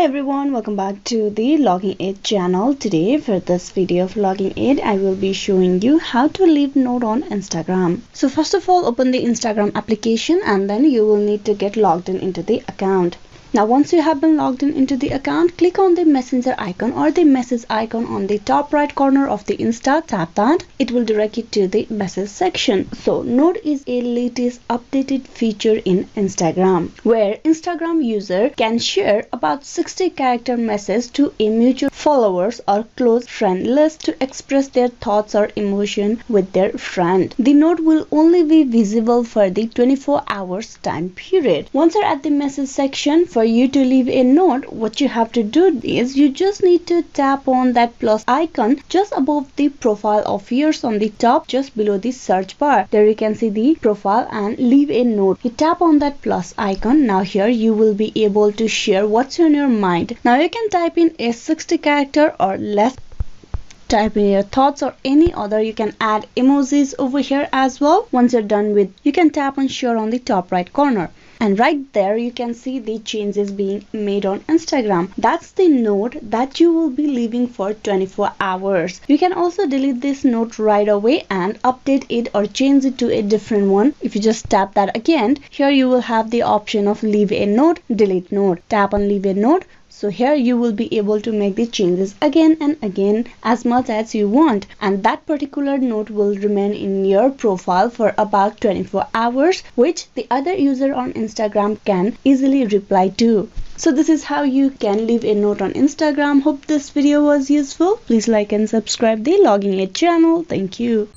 Hi everyone, welcome back to the Logging Aid channel. Today for this video of Logging Aid, I will be showing you how to leave note on Instagram. So first of all, open the Instagram application and then you will need to get logged in into the account. Now once you have been logged in into the account, click on the messenger icon or the message icon on the top right corner of the Insta. Tap that. It will direct you to the message section. So Note is a latest updated feature in Instagram where Instagram user can share about 60 character message to a mutual followers or close friend list to express their thoughts or emotion with their friend. The note will only be visible for the 24 hours time period. Once you're at the message section, for you to leave a note, what you have to do is you just need to tap on that plus icon just above the profile of yours on the top, just below the search bar. There you can see the profile and leave a note. You tap on that plus icon. Now here you will be able to share what's on your mind. Now you can type in a 60 character or less. Type in your thoughts or any other. You can add emojis over here as well. Once you're done with, you can tap on share on the top right corner. And right there you can see the changes being made on Instagram. That's the note that you will be leaving for 24 hours. You can also delete this note right away and update it or change it to a different one. If you just tap that again, here you will have the option of leave a note, delete note. Tap on leave a note. So here you will be able to make the changes again and again as much as you want, and that particular note will remain in your profile for about 24 hours, which the other user on Instagram can easily reply to. So this is how you can leave a note on Instagram. Hope this video was useful. Please like and subscribe the Logging Aid channel. Thank you.